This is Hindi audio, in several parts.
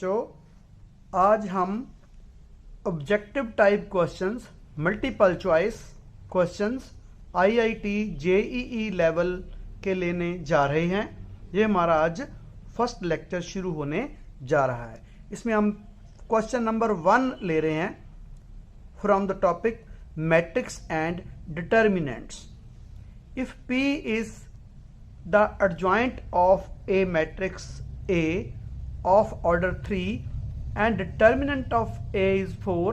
बच्चों, आज हम objective type questions, multiple choice questions IIT JEE level के लेने जा रहे हैं। ये हमारा आज फर्स्ट लेक्चर शुरू होने जा रहा है। इसमें हम क्वेश्चन नंबर 1 ले रहे हैं from the topic matrix and determinants. If P is the adjoint of a matrix A of order 3 and determinant of A is 4,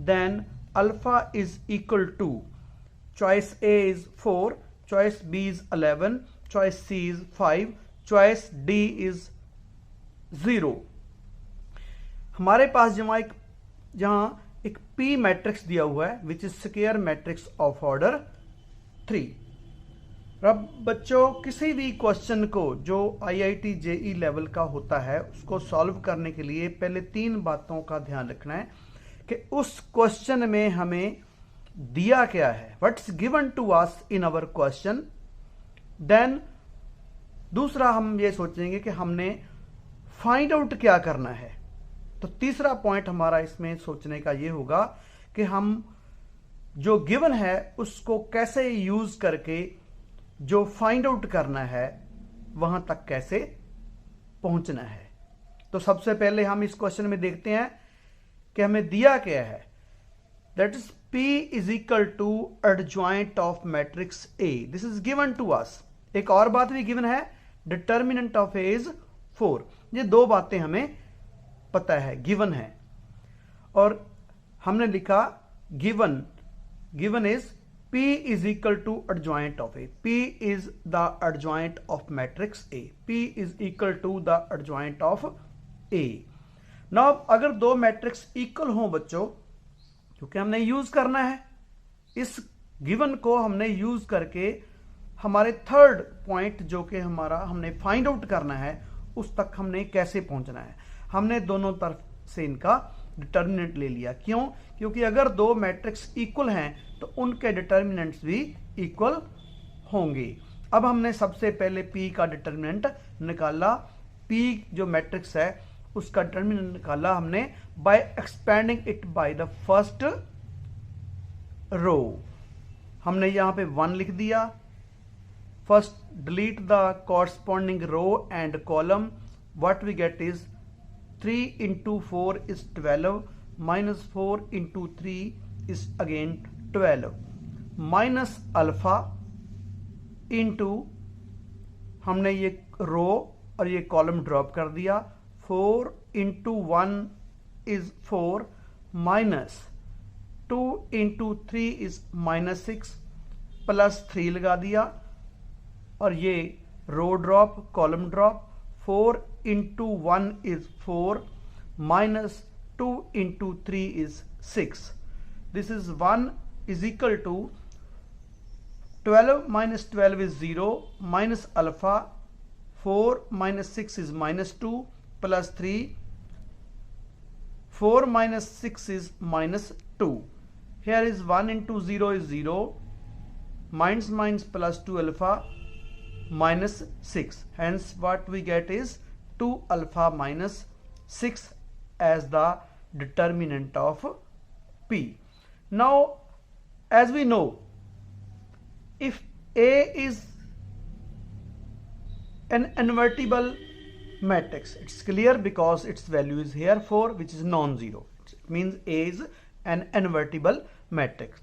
then alpha is equal to choice A is 4, choice B is 11, choice C is 5, choice D is 0। हमारे पास जहां एक P मैट्रिक्स दिया हुआ है which is square matrix of order 3। अब बच्चों, किसी भी क्वेश्चन को जो आईआईटी जेई लेवल का होता है उसको सॉल्व करने के लिए पहले 3 बातों का ध्यान रखना है कि उस क्वेश्चन में हमें दिया क्या है, what's given to us in our question. Then दूसरा हम ये सोचेंगे कि हमने फाइंड आउट क्या करना है। तो तीसरा पॉइंट हमारा इसमें सोचने का ये होगा कि हम जो गिवन है उसको कैसे यूज करके जो फाइंड आउट करना है वहां तक कैसे पहुंचना है। तो सबसे पहले हम इस क्वेश्चन में देखते हैं कि हमें दिया क्या है। That is P is equal to adjoint of matrix A। This is given to us. एक और बात भी गिवन है, डिटर्मिनेंट ऑफ A इज 4। ये 2 बातें हमें पता है, गिवन है। और हमने लिखा given is P is equal to adjoint of A. P is the adjoint of matrix A. P is equal to the adjoint of A. Now, अगर 2 मैट्रिक्स इक्वल हों बच्चों, क्योंकि हमने यूज करना है इस गिवन को, हमने यूज करके हमारे थर्ड पॉइंट जो कि हमारा हमने फाइंड आउट करना है उस तक हमने कैसे पहुंचना है। हमने दोनों तरफ से इनका डिटर्मिनेंट ले लिया। क्यों? क्योंकि अगर 2 मैट्रिक्स इक्वल हैं तो उनके डिटर्मिनेंट्स भी इक्वल होंगे। अब हमने सबसे पहले P का डिटर्मिनेंट निकाला। P जो मैट्रिक्स है उसका डिटर्मिनेंट निकाला हमने by expanding it by the first row. हमने यहां पे 1 लिख दिया। First delete the corresponding row and column. What we get is 3 into 4 is 12 minus 4 into 3 is again 12 minus alpha into हमने ये रो और ये कॉलम ड्रॉप कर दिया। 4 into 1 is 4 minus 2 into 3 is minus 6 plus 3 लगा दिया और ये रो drop column drop. 4 into 1 is 4 minus 2 into 3 is 6. This is 1 is equal to 12 minus 12 is 0 minus alpha 4 minus 6 is minus 2 plus 3 4 minus 6 is minus 2. Here is 1 into 0 is 0 minus plus 2 alpha minus 6. Hence what we get is 2 alpha minus 6 as the determinant of P. Now, as we know, if A is an invertible matrix, it's clear because its value is here 4, which is non-zero. It means A is an invertible matrix.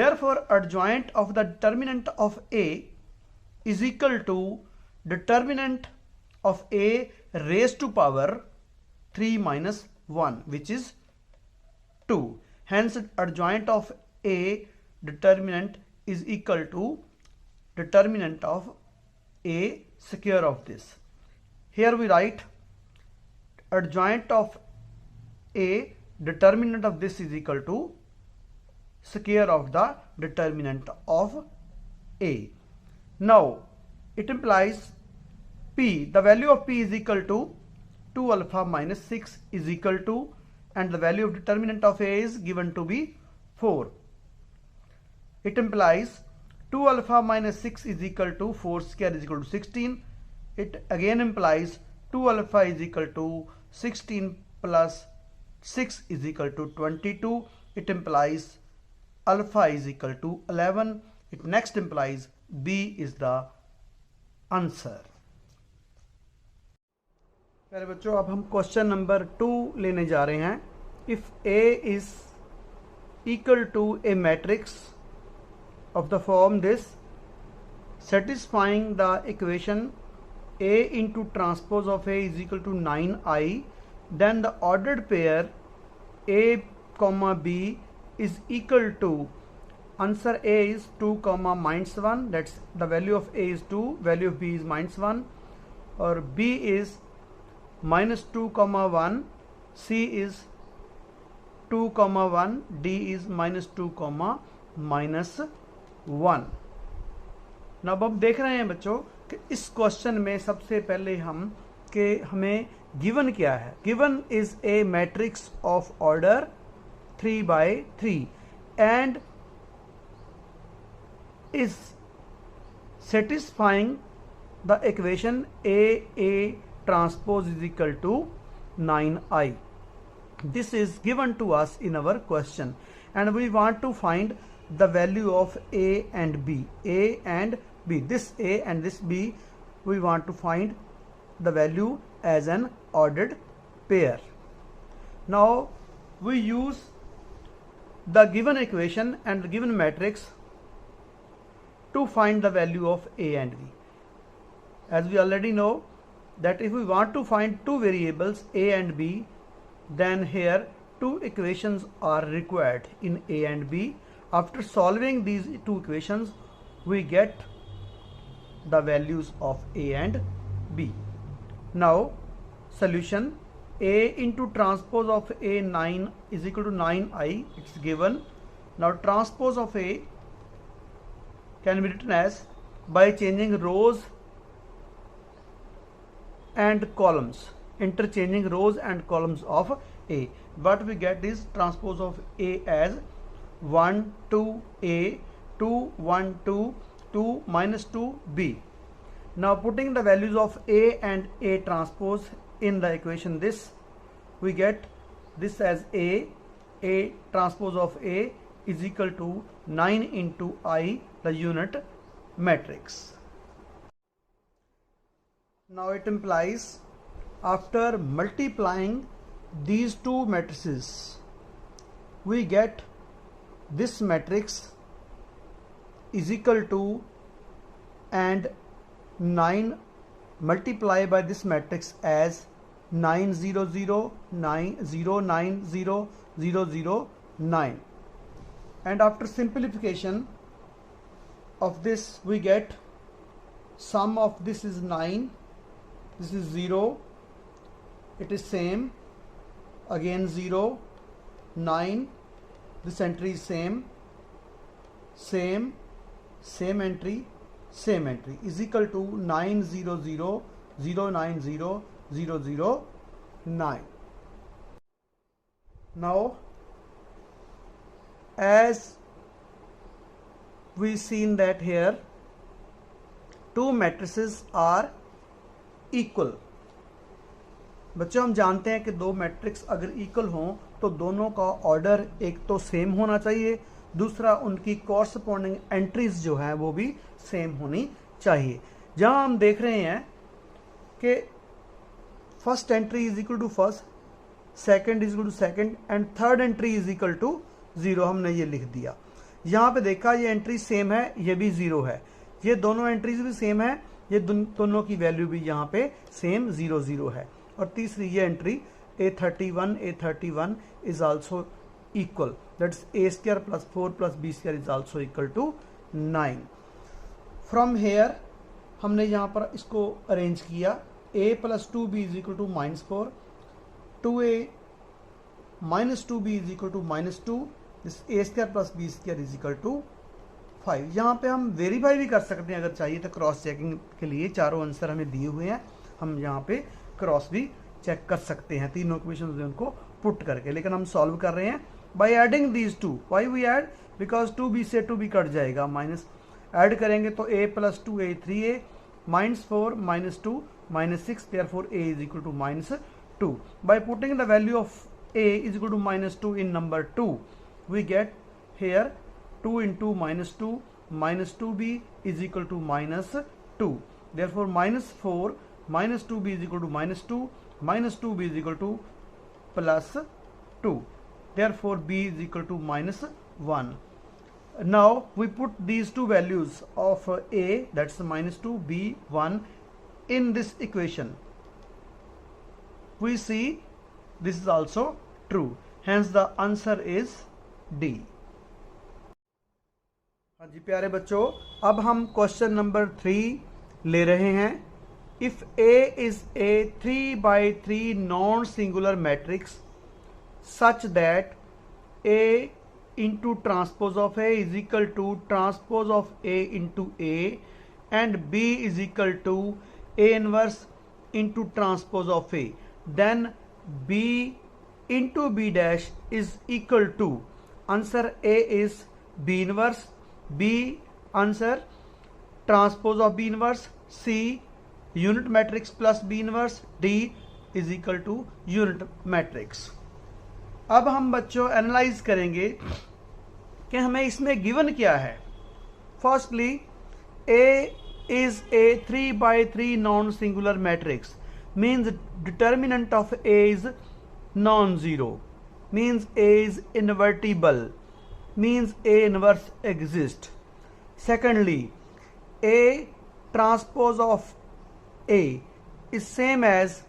Therefore, adjoint of the determinant of A is equal to determinant of A raised to power 3 minus 1, which is 2. Hence, adjoint of A determinant is equal to determinant of A square of this. Here we write adjoint of A determinant of this is equal to square of the determinant of A. Now, it implies P, the value of P is equal to 2 alpha minus 6 is equal to, and the value of determinant of A is given to be 4. It implies 2 alpha minus 6 is equal to 4 square is equal to 16. It again implies 2 alpha is equal to 16 plus 6 is equal to 22. It implies alpha is equal to 11. It next implies B is the answer. प्यारे बच्चों, अब हम क्वेश्चन नंबर 2 लेने जा रहे हैं. If A is equal to a matrix of the form this, satisfying the equation A into transpose of A is equal to 9i, then the ordered pair A comma B is equal to, answer A is 2 comma minus 1, that's the value of A is 2, value of B is minus 1, or B is minus 2 comma 1, C is 2 comma 1, D is minus 2 comma minus 1. now अब देख रहे हैं बच्चों कि इस क्वेश्चन में सबसे पहले हमें गिवन क्या है. Given is a matrix of order 3/3 and is satisfying the equation A transpose is equal to 9i. This is given to us in our question and we want to find the value of A and B. A and B. This A and this B, we want to find the value as an ordered pair. Now we use the given equation and the given matrix to find the value of A and B. As we already know that if we want to find two variables A and B, then here two equations are required in A and B. After solving these two equations, we get the values of A and B. Now solution: A into transpose of A 9 is equal to 9i, it's given. Now transpose of A can be written as, by changing rows and columns, interchanging rows and columns of A, what we get is transpose of A as 1 2 A 2 1 2 2 minus 2 B. Now putting the values of A and A transpose in the equation this, we get this as A transpose of A is equal to 9 into I, the unit matrix. Now it implies, after multiplying these two matrices, we get this matrix is equal to, and 9 multiply by this matrix as 9 0 0 9 0 9 0 0 0 9, and after simplification of this we get sum of this is 9, this is 0, it is same, again 0 9, this entry is same entry is equal to 9 0 0 0 9 0 0 0 9. Now as we seen that here two matrices are equal. बच्चों हम जानते हैं कि दो मैट्रिक्स अगर इक्वल हों तो दोनों का ऑर्डर एक तो सेम होना चाहिए, दूसरा उनकी कॉरस्पॉन्डिंग एंट्रीज जो है वो भी सेम होनी चाहिए. जहां हम देख रहे हैं कि first entry is equal to first, second is equal to second and third entry is equal to 0, हमने ये लिख दिया. यहाँ पे देखा ये एंट्री सेम है, ये भी 0 है, ये दोनों एंट्रीज भी सेम है, ये दोनों की वैल्यू भी यहाँ पे सेम 0 0 है. और तीसरी ये entry A31 is also equal, that's A² + 4 + B² is also equal to 9. From here हमने यहाँ पर इसको अरेंज किया. A + 2B is equal to -4, 2A - 2B is equal to -2, this A² + B² is equal to 5. यहाँ पे हम वेरीफाई भी कर सकते हैं अगर चाहिए तो, क्रॉस चेकिंग के लिए चारों आंसर हमें दिए हुए हैं, हम यहाँ पे क्रॉस भी चेक कर सकते हैं तीनों इक्वेशंस उनको पुट करके. लेकिन हम सॉल्व कर रहे हैं by adding these two. Why we add? Because 2B से 2B कट जाएगा, माइनस ऐड करेंगे तो A + 2A 3A, -4 -2 -6, therefore A is equal to 2. By putting the value of a is equal to -2 in number 2, we get here 2 into -2, -2b is equal to -2. Therefore -4 -2b is equal to -2, -2b is equal to +2. Therefore b is equal to -1. Now we put these two values of a, that's -2, b, 1 in this equation. We see this is also true, hence the answer is D. हाँ जी प्यारे बच्चों, अब हम क्वेश्चन नंबर 3 ले रहे हैं. If A is a 3x3 non-singular matrix such that A into transpose of A is equal to transpose of A into A and B is equal to A inverse into transpose of A, then B into B dash is equal to, answer A is B inverse, B answer transpose of B inverse, C unit matrix plus B inverse, D is equal to unit matrix. अब हम बच्चों एनालाइज करेंगे कि हमें इसमें गिवन क्या है. Firstly A is a 3x3 non-singular matrix, means determinant of A is non-zero, means A is invertible, means A inverse exists. Secondly, A transpose of A is same as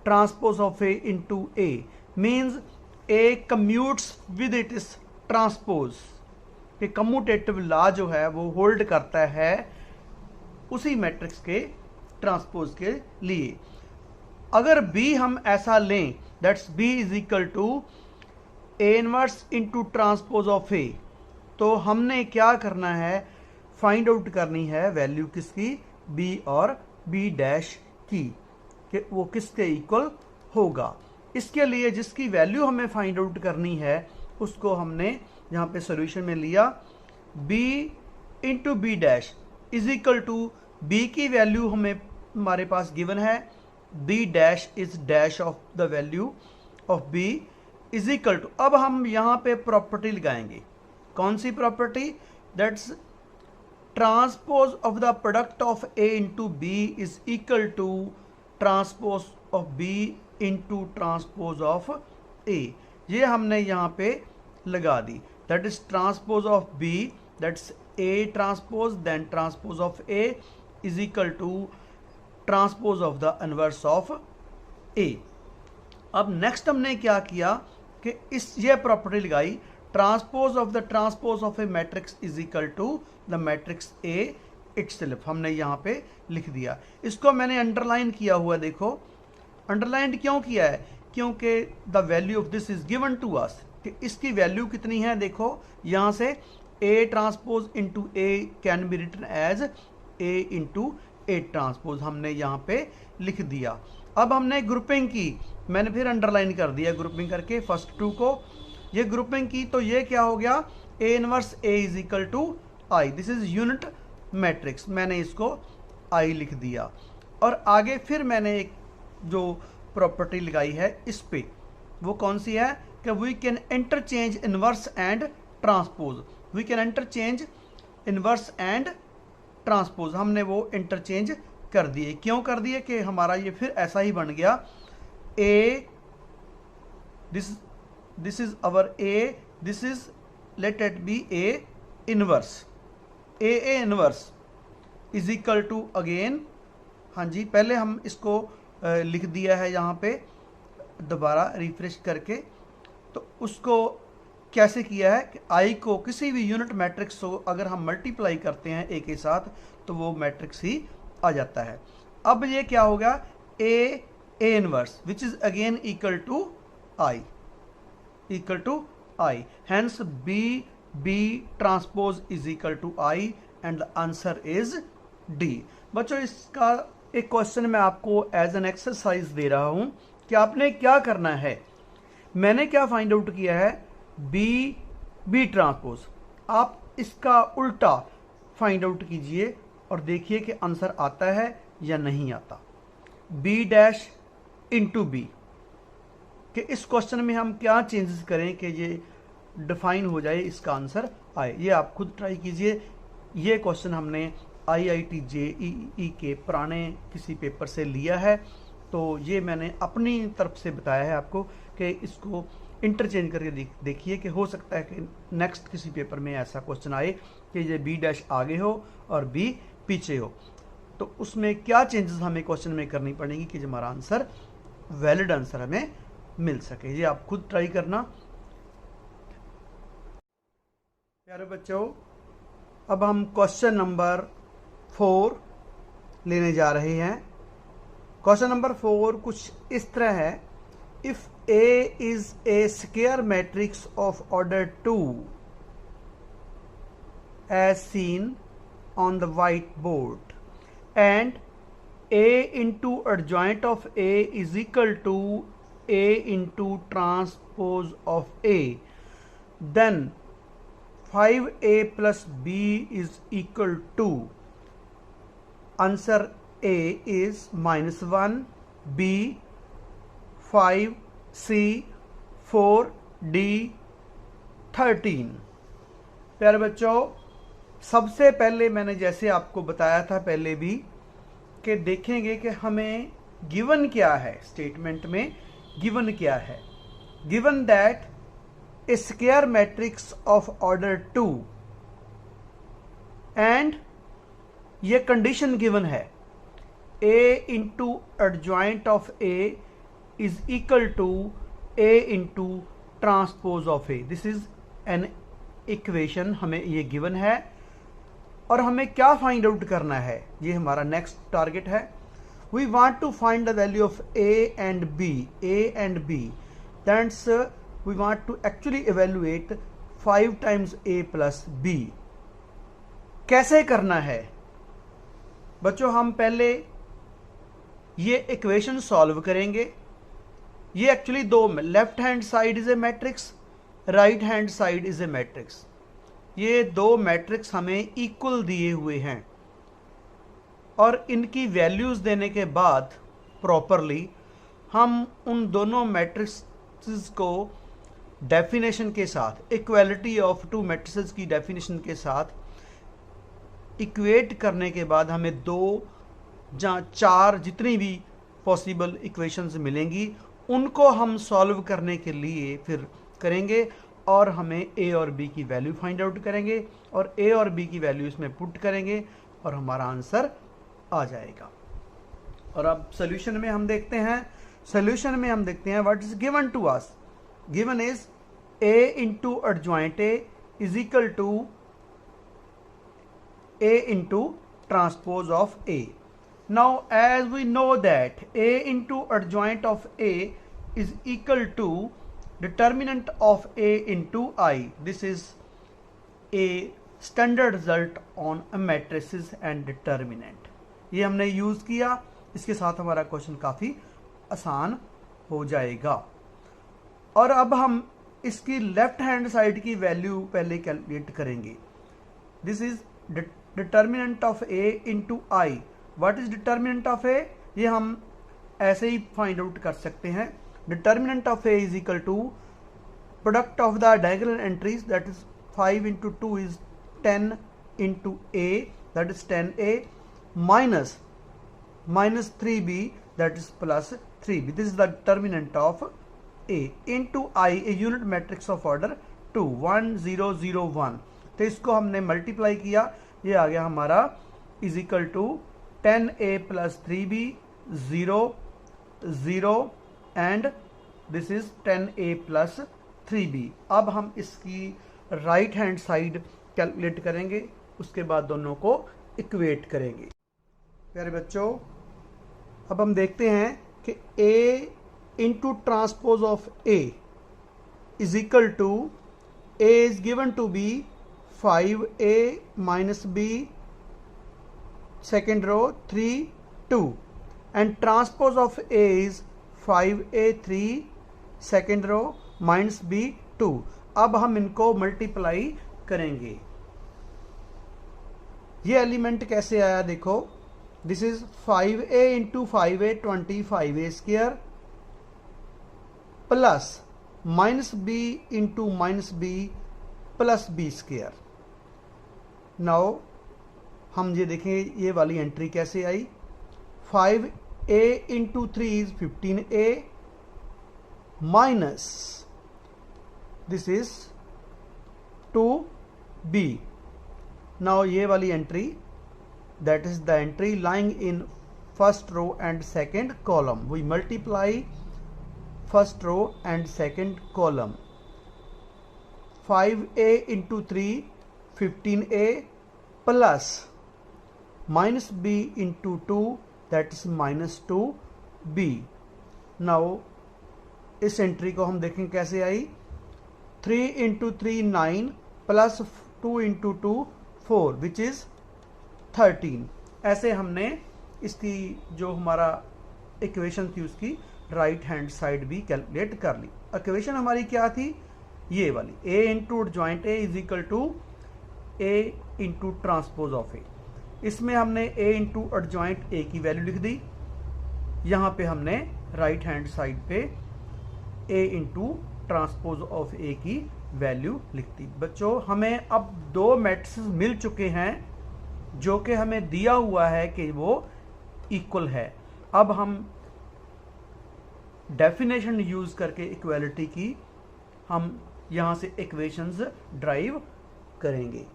transpose of A into A, means A commutes with its transpose. कि कम्यूटेटिव लॉ जो है वो होल्ड करता है उसी मैट्रिक्स के ट्रांसपोज के लिए. अगर B हम ऐसा लें, that's B is equal to A inverse into transpose of A, तो हमने क्या करना है, फाइंड आउट करनी है वैल्यू किसकी, B और B डैश की, कि वो किसके इक्वल होगा. इसके लिए जिसकी वैल्यू हमें फाइंड आउट करनी है उसको हमने यहाँ पे सॉल्यूशन में लिया. B into B dash is equal to, B की वैल्यू हमारे पास गिवन है, B dash is dash of the value of B is equal to. अब हम यहाँ पे प्रॉपर्टी लगाएंगे. कौन सी property, that's transpose of the product of A into B is equal to transpose of B into transpose of A. ये हमने यहाँ पे लगा दी. That is transpose of B, that's A transpose then transpose of A is equal to transpose of the inverse of A. अब नेक्स्ट हमने क्या किया कि ये प्रॉपर्टी लगाई, transpose of the transpose of a matrix is equal to the matrix A itself. हमने यहाँ पे लिख दिया. इसको मैंने अंडरलाइन किया हुआ, देखो अंडरलाइन क्यों किया है, क्योंकि the value of this is given to us, कि इसकी वैल्यू कितनी है. देखो यहाँ से A transpose into A can be written as A into A transpose हमने यहाँ पे लिख दिया. अब हमने ग्रुपिंग की, मैंने फिर अंडरलाइन कर दिया ग्रुपिंग करके फर्स्ट टू को, ये ग्रुपिंग की, तो ये क्या हो गया, A inverse A is equal to I, this is unit matrix, मैंने इसको I लिख दिया. और आगे फिर मैंने एक जो प्रॉपर्टी लगाई है इस पे, वो कौन सी है कि we can interchange inverse and transpose. We can interchange inverse and transpose, हमने वो इंटरचेंज कर दिए. क्यों कर दिए, कि हमारा ये फिर ऐसा ही बन गया, A this is our A, this is let it be A inverse, A inverse is equal to again, हाँ जी पहले हम इसको लिख दिया है यहाँ पे दोबारा रिफ्रेश करके. तो उसको कैसे किया है कि I को किसी भी यूनिट मैट्रिक्स को अगर हम मल्टीप्लाई करते हैं A के साथ तो वो मैट्रिक्स ही आ जाता है. अब ये क्या होगा, A inverse which is again equal to I, hence B transpose is equal to I and the answer is D. बच्चों इसका एक क्वेश्चन मैं आपको एज एन एक्सरसाइज दे रहा हूं कि आपने क्या करना है. मैंने क्या फाइंड आउट किया है, बी ट्रांसपोज. आप इसका उल्टा फाइंड आउट कीजिए और देखिए कि आंसर आता है या नहीं आता. B डैश इंटू बी, कि इस क्वेश्चन में हम क्या चेंजेस करें कि ये डिफाइन हो जाए, इसका आंसर आए। ये आप खुद ट्राई कीजिए। ये क्वेश्चन हमने IIT JEE के पुराने किसी पेपर से लिया है, तो ये मैंने अपनी तरफ से बताया है आपको कि इसको इंटरचेंज करके देखिए कि हो सकता है कि नेक्स्ट किसी पेपर में ऐसा क्वेश्चन आए कि ये B' आगे हो और B पीछे हो, तो उसमें क्या चेंजेस हमें क्वेश्चन में करनी पड़ेगी कि हमारा आंसर वैलिड आंसर हमें मिल सके। ये आप खुद ट्राई करना। प्यारे बच्चों, अब हम क्वेश्चन नंबर 4 लेने जा रहे हैं। क्वेश्चन नंबर 4 कुछ इस तरह है, if A is a square matrix of order 2 as seen on the whiteboard and A into adjoint of A is equal to A into transpose of A, then 5A plus B is equal to, answer A is -1, B 5, C 4, D 13। प्यारे बच्चों, सबसे पहले मैंने जैसे आपको बताया था पहले भी कि देखेंगे कि हमें गिवन क्या है, स्टेटमेंट में गिवन क्या है। Given that A square matrix of order 2 and ये कंडीशन गिवन है, A into adjoint of A is equal to A into transpose of A। This is an equation, हमें ये गिवन है और हमें क्या फाइंड आउट करना है, ये हमारा नेक्स्ट टारगेट है। We want to find the value of A and B, A and B, that's we want to actually evaluate 5 times A plus B। कैसे करना है बच्चों, हम पहले ये इक्वेशन सॉल्व करेंगे। ये एक्चुअली दो, left hand side is a matrix, right hand side is a matrix. ये दो मैट्रिक्स हमें इक्वल दिए हुए हैं और इनकी वैल्यूज देने के बाद प्रॉपरली हम उन दोनों मैट्रिक्स को डेफिनेशन के साथ, इक्वालिटी ऑफ टू मैट्रिक्स की डेफिनेशन के साथ इक्वेट करने के बाद हमें 2 या 4 जितनी भी पॉसिबल इक्वेशंस मिलेंगी, उनको हम सॉल्व करने के लिए फिर करेंगे और हमें A और B की वैल्यू फाइंड आउट करेंगे और A और B की वैल्यू इसमें पुट करेंगे और हमारा आंसर आ जाएगा। और अब सोल्यूशन में हम देखते हैं, what is given to us. Given is A into adjoint A is equal to A into transpose of A। Now as we know that A into adjoint of A is equal to determinant of A into I. This is a standard result on a matrices and determinant। ये हमने यूज किया, इसके साथ हमारा क्वेश्चन काफी आसान हो जाएगा। और अब हम इसकी लेफ्ट हैंड साइड की वैल्यू पहले कैलकुलेट करेंगे। This is determinant of A into I। What is determinant of A, ये हम ऐसे ही फाइंड आउट कर सकते हैं। Determinant of A is equal to product of the diagonal entries, that is 5 into 2 is 10 into A, that is 10A, minus 3B, that is plus 3B। this is the determinant of A into I, a unit matrix of order 2 1 0 0 1। तो इसको हमने मल्टीप्लाई किया, ये आ गया हमारा is equal to 10A plus 3B 0 0 and this is 10A plus 3B। अब हम इसकी राइट हैंड साइड कैलकुलेट करेंगे, उसके बाद दोनों को इक्वेट करेंगे। प्यारे बच्चों, अब हम देखते हैं कि A into transpose of A is equal to, A is given to be 5A minus B second row 3 2 and transpose of A is 5A 3 second row minus B 2। अब हम इनको मल्टीप्लाई करेंगे। ये एलिमेंट कैसे आया देखो, this is 5A into 5A 25A square plus minus B into minus B plus B square. Now हम ये देखें ये वाली एंट्री कैसे आई। 5a into 3 is 15a minus this is 2b। Now ये वाली entry that is the entry lying in first row and second column. We multiply first row and second column. 5a into 3 15a plus minus b into 2 that is minus 2b. now इस एंट्री को हम देखें कैसे आई। 3 into 3 9 plus 2 into 2 4 which is 13। ऐसे हमने इसकी जो हमारा इक्वेशन थी उसकी राइट हैंड साइड भी कैलकुलेट कर ली। इक्वेशन हमारी क्या थी, ये वाली, a into adjoint a is equal to a into transpose of a। इसमें हमने a इंटू एडजॉइंट a की वैल्यू लिख दी, यहाँ पे हमने राइट हैंड साइड पे a into transpose of a की वैल्यू लिख दी। बच्चों हमें अब दो मैट्रिसेस मिल चुके हैं जो कि हमें दिया हुआ है कि वो इक्वल है। अब हम डेफिनेशन यूज करके इक्वालिटी की हम यहां से इक्वेशंस ड्राइव करेंगे।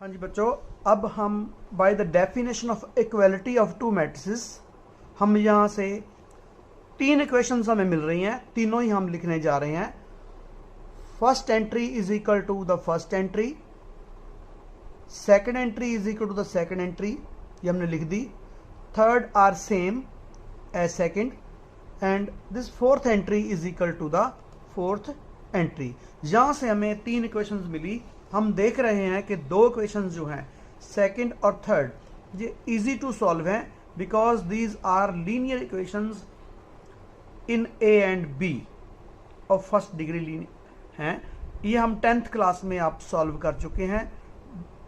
हाँ जी बच्चों, अब हम by the definition of equality of to matrices हम यहां से तीन इक्वेशंस हमें मिल रही हैं, तीनों ही हम लिखने जा रहे हैं। First entry is equal to the first entry, second entry is equal to the second entry, ये हमने लिख दी। Third are same as second and this fourth entry is equal to the fourth entry. यहां से हमें तीन इक्वेशंस मिली। हम देख रहे हैं कि दो इक्वेशंस जो हैं सेकेंड और थर्ड ये इजी टू सॉल्व हैं because these are linear equations in A and B of first degree linear हैं। ये हम 10th क्लास में आप सॉल्व कर चुके हैं।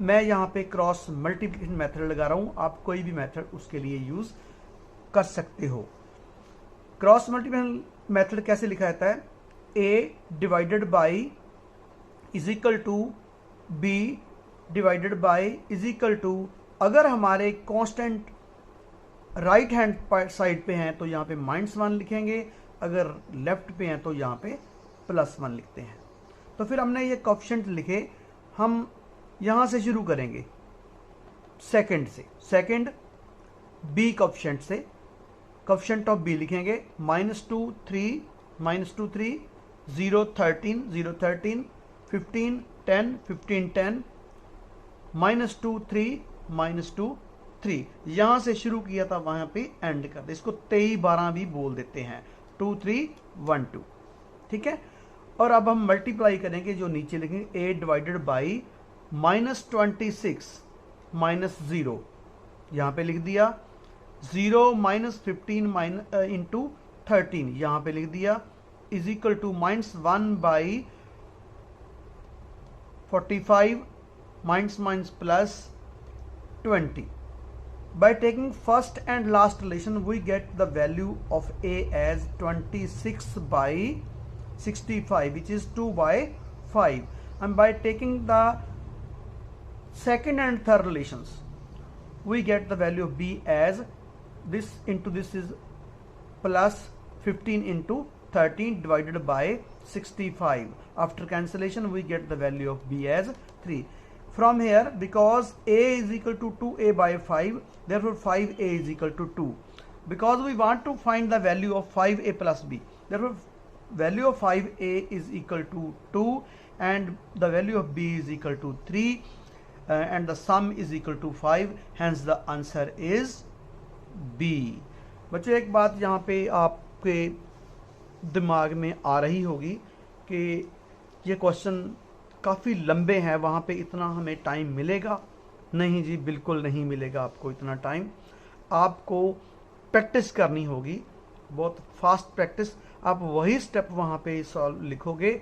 मैं यहाँ पे क्रॉस मल्टीप्लिकेशन मेथड लगा रहा हूँ, आप कोई भी मेथड उसके लिए यूज कर सकते हो। क्रॉस मल्टीप्लिकेशन मेथड कैसे लिखा जाता है, a divided by is equal to b divided by is equal to, अगर हमारे कांस्टेंट राइट हैंड साइड पे हैं तो यहाँ पे -1 लिखेंगे, अगर लेफ्ट पे हैं तो यहाँ पे +1 लिखते हैं। तो फिर हमने ये कोएफिशिएंट लिखे, हम यहां से शुरू करेंगे सेकंड से, सेकंड बी कोएफिशिएंट से, कोएफिशिएंट ऑफ बी लिखेंगे -2 3 -2 3 0 13 0 13 15 10 15 10 -2 3 -2 3। यहां से शुरू किया था वहां पे एंड कर दे, इसको 23 12 भी बोल देते हैं, 2 3 1 2, ठीक है। और अब हम मल्टीप्लाई करेंगे, जो नीचे लिखेंगे a डिवाइडेड बाई -26 -0, यहां पे लिख दिया। 0 -15 इंटू 13 यहां पे लिख दिया, is equal to -1 by 45 minus plus 20। By taking first and last relation we get the value of a as 26 by 65 which is 2 by 5, and by taking the second and third relations we get the value of b as this into this is plus 15 into 13 divided by 65. After cancellation we get the value of b as 3. From here, because a is equal to 2a by 5, therefore 5a is equal to 2. Because we want to find the value of 5a plus b, therefore value of 5a is equal to 2 and the value of b is equal to 3 and the sum is equal to 5. Hence the answer is b. बच्चों एक बात यहाँ पे आपके दिमाग में आ रही होगी कि ये क्वेश्चन काफ़ी लंबे हैं, वहाँ पे इतना हमें टाइम मिलेगा? नहीं जी, बिल्कुल नहीं मिलेगा आपको इतना टाइम। आपको प्रैक्टिस करनी होगी, बहुत फास्ट प्रैक्टिस। आप वही स्टेप वहाँ पे सॉल्व लिखोगे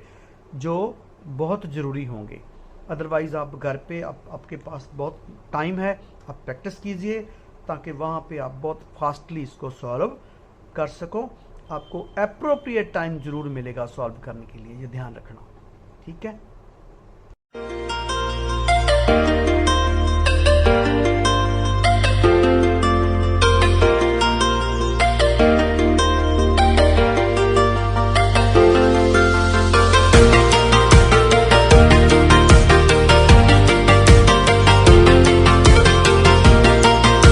जो बहुत ज़रूरी होंगे, अदरवाइज़ आप घर पे आपके पास बहुत टाइम है, आप प्रैक्टिस कीजिए ताकि वहाँ पे आप बहुत फास्टली इसको सॉल्व कर सको। आपको एप्रोप्रिएट टाइम जरूर मिलेगा सॉल्व करने के लिए, ये ध्यान रखना। ठीक है।